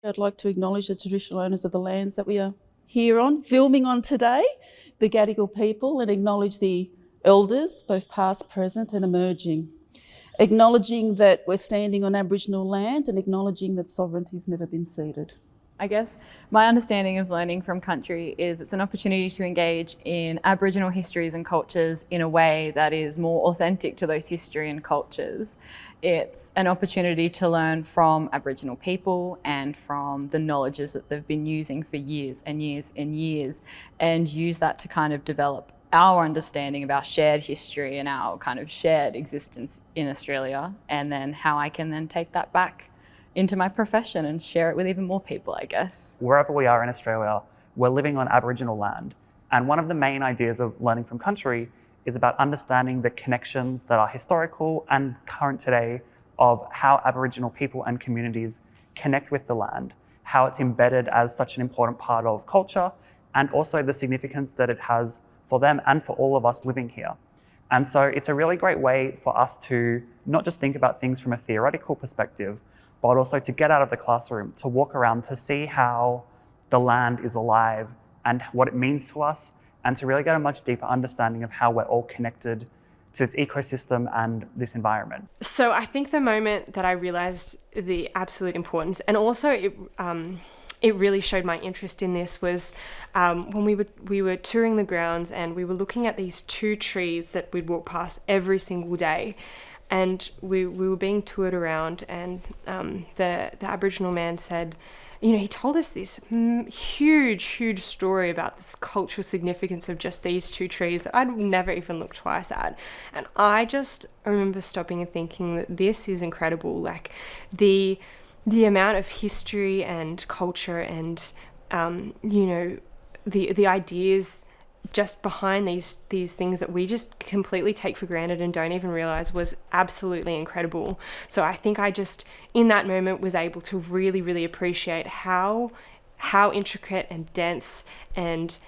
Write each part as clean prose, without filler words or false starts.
I'd like to acknowledge the traditional owners of the lands that we are here on, filming on today, the Gadigal people, and acknowledge the elders, both past, present and emerging. Acknowledging that we're standing on Aboriginal land and acknowledging that sovereignty's never been ceded. I guess my understanding of learning from country is it's an opportunity to engage in Aboriginal histories and cultures in a way that is more authentic to those history and cultures. It's an opportunity to learn from Aboriginal people and from the knowledges that they've been using for years and years and years, and use that to kind of develop our understanding of our shared history and our kind of shared existence in Australia, and then how I can then take that back into my profession and share it with even more people, I guess. Wherever we are in Australia, we're living on Aboriginal land. And one of the main ideas of learning from country is about understanding the connections that are historical and current today of how Aboriginal people and communities connect with the land, how it's embedded as such an important part of culture, and also the significance that it has for them and for all of us living here. And so it's a really great way for us to not just think about things from a theoretical perspective, but also to get out of the classroom, to walk around, to see how the land is alive and what it means to us, and to really get a much deeper understanding of how we're all connected to its ecosystem and this environment. So I think the moment that I realised the absolute importance, and also it really showed my interest in this, was when we were touring the grounds and we were looking at these two trees that we'd walk past every single day. And we were being toured around, and the Aboriginal man said, he told us this huge story about this cultural significance of just these two trees that I'd never even looked twice at. And I remember stopping and thinking that this is incredible. Like the amount of history and culture and, the ideas just behind these things that we just completely take for granted and don't even realize was absolutely incredible. So I think I just, in that moment, was able to really, really appreciate how intricate and dense and,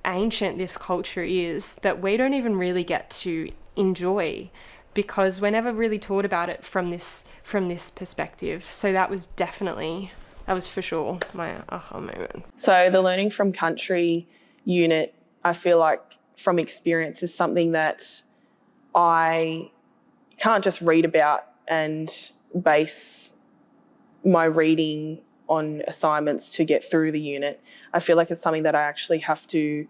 ancient this culture is, that we don't even really get to enjoy, because we're never really taught about it from this perspective. So that was for sure my aha moment. So the Learning from Country unit, I feel like from experience, is something that I can't just read about and base my reading on assignments to get through the unit. I feel like it's something that I actually have to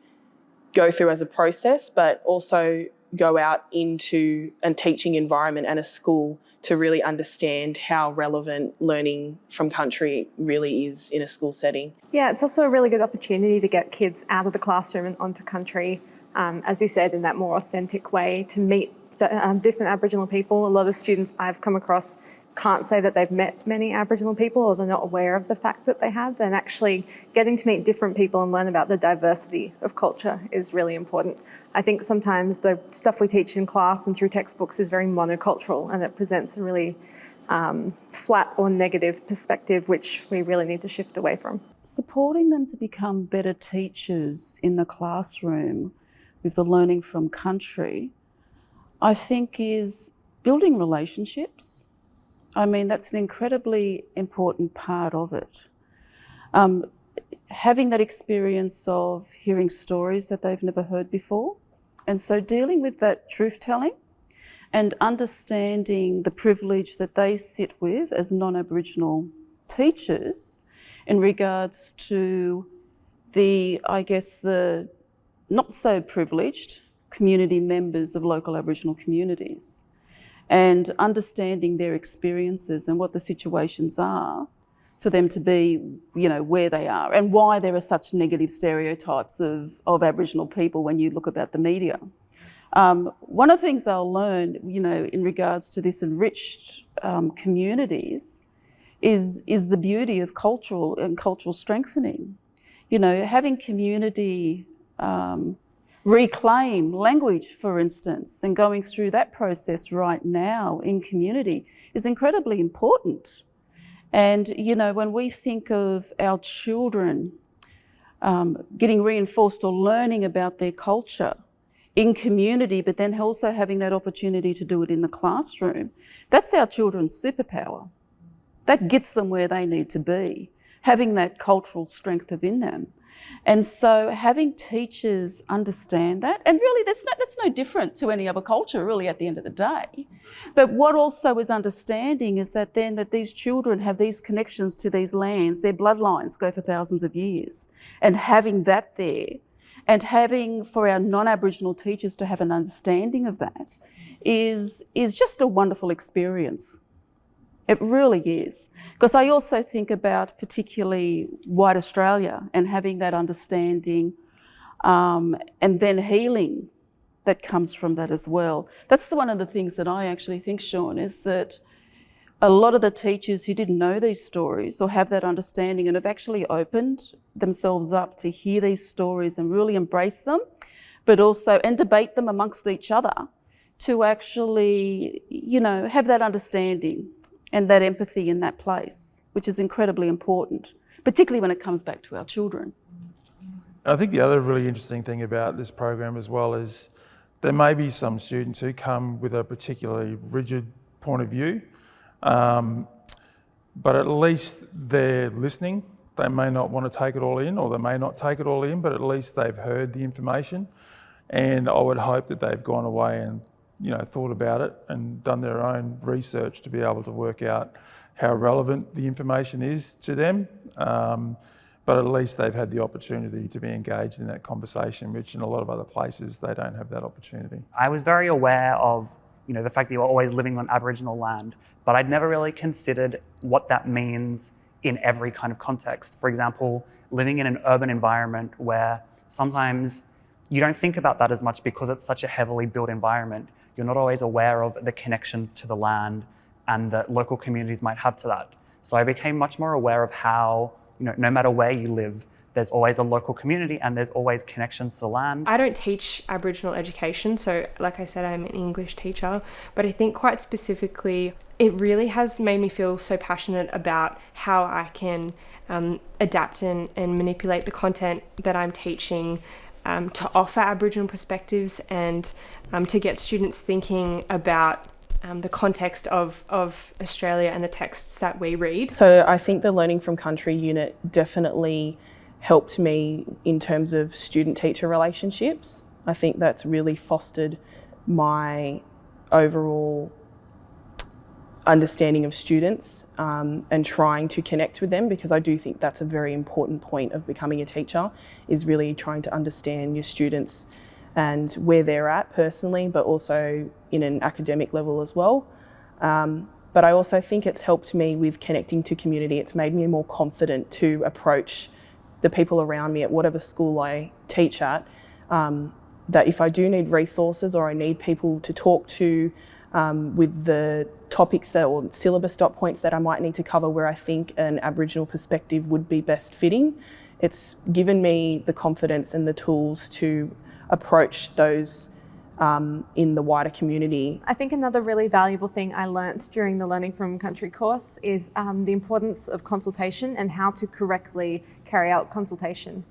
go through as a process, but also go out into a teaching environment and a school to really understand how relevant learning from country really is in a school setting. Yeah, it's also a really good opportunity to get kids out of the classroom and onto country, as you said, in that more authentic way, to meet different Aboriginal people. A lot of students I've come across can't say that they've met many Aboriginal people, or they're not aware of the fact that they have, and actually getting to meet different people and learn about the diversity of culture is really important. I think sometimes the stuff we teach in class and through textbooks is very monocultural, and it presents a really flat or negative perspective, which we really need to shift away from. Supporting them to become better teachers in the classroom with the learning from country, I think, is building relationships. I mean, that's an incredibly important part of it. Having that experience of hearing stories that they've never heard before. And so dealing with that truth-telling and understanding the privilege that they sit with as non-Aboriginal teachers in regards to the not so privileged community members of local Aboriginal communities, and understanding their experiences and what the situations are for them to be, where they are, and why there are such negative stereotypes of Aboriginal people when you look about the media. One of the things they'll learn, in regards to this enriched communities is the beauty of cultural strengthening. Having community reclaim language, for instance, and going through that process right now in community is incredibly important. And, when we think of our children getting reinforced or learning about their culture in community, but then also having that opportunity to do it in the classroom, that's our children's superpower. That gets them where they need to be. having that cultural strength within them. And so having teachers understand that, and really that's no different to any other culture really at the end of the day. But what also is understanding is that then that these children have these connections to these lands, their bloodlines go for thousands of years, and having that there, and having for our non-Aboriginal teachers to have an understanding of that is just a wonderful experience. It really is. Because I also think about particularly white Australia and having that understanding and then healing that comes from that as well. That's one of the things that I actually think, Sean, is that a lot of the teachers who didn't know these stories or have that understanding and have actually opened themselves up to hear these stories and really embrace them, but also, and debate them amongst each other to actually, have that understanding and that empathy in that place, which is incredibly important, particularly when it comes back to our children. I think the other really interesting thing about this program as well is there may be some students who come with a particularly rigid point of view, but at least they're listening. They may not want to take it all in, or they may not take it all in, but at least they've heard the information. And I would hope that they've gone away and thought about it and done their own research to be able to work out how relevant the information is to them. But at least they've had the opportunity to be engaged in that conversation, which in a lot of other places, they don't have that opportunity. I was very aware of, the fact that you're always living on Aboriginal land, but I'd never really considered what that means in every kind of context. For example, living in an urban environment where sometimes you don't think about that as much because it's such a heavily built environment. You're not always aware of the connections to the land and that local communities might have to that. So I became much more aware of how, no matter where you live, there's always a local community and there's always connections to the land. I don't teach Aboriginal education, so like I said, I'm an English teacher, but I think quite specifically, it really has made me feel so passionate about how I can adapt and manipulate the content that I'm teaching to offer Aboriginal perspectives and to get students thinking about the context of Australia and the texts that we read. So I think the Learning from Country unit definitely helped me in terms of student-teacher relationships. I think that's really fostered my overall understanding of students and trying to connect with them, because I do think that's a very important point of becoming a teacher, is really trying to understand your students and where they're at personally, but also in an academic level as well. But I also think it's helped me with connecting to community. It's made me more confident to approach the people around me at whatever school I teach at, that if I do need resources or I need people to talk to with the topics or syllabus dot points that I might need to cover where I think an Aboriginal perspective would be best fitting, it's given me the confidence and the tools to approach those in the wider community. I think another really valuable thing I learnt during the Learning from Country course is the importance of consultation and how to correctly carry out consultation.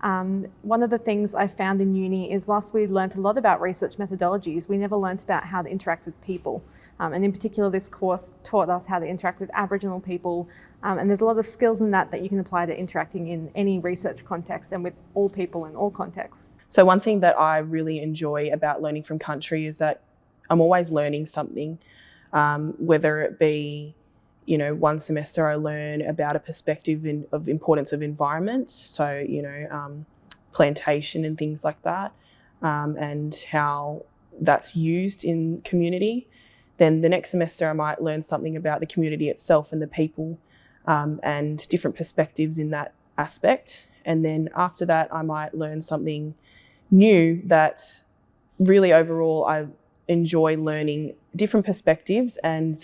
One of the things I found in uni is whilst we learnt a lot about research methodologies, we never learnt about how to interact with people. And in particular, this course taught us how to interact with Aboriginal people. And there's a lot of skills in that you can apply to interacting in any research context and with all people in all contexts. So one thing that I really enjoy about Learning from Country is that I'm always learning something, whether it be, one semester I learn about a perspective of importance of environment, so, plantation and things like that, and how that's used in community. Then the next semester I might learn something about the community itself and the people and different perspectives in that aspect. And then after that, I might learn something new that really overall I enjoy learning different perspectives, and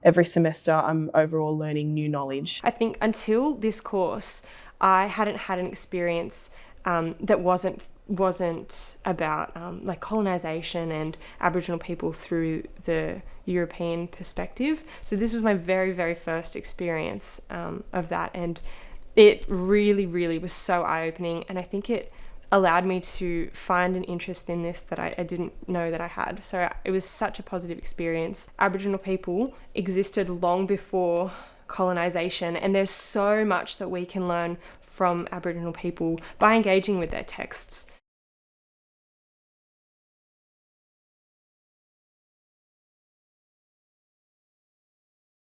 every semester I'm overall learning new knowledge. I think until this course, I hadn't had an experience that wasn't about like colonisation and Aboriginal people through the European perspective. So this was my very, very first experience of that, and it really, really was so eye-opening, and I think it allowed me to find an interest in this that I didn't know that I had. So it was such a positive experience. Aboriginal people existed long before colonisation. And there's so much that we can learn from Aboriginal people by engaging with their texts.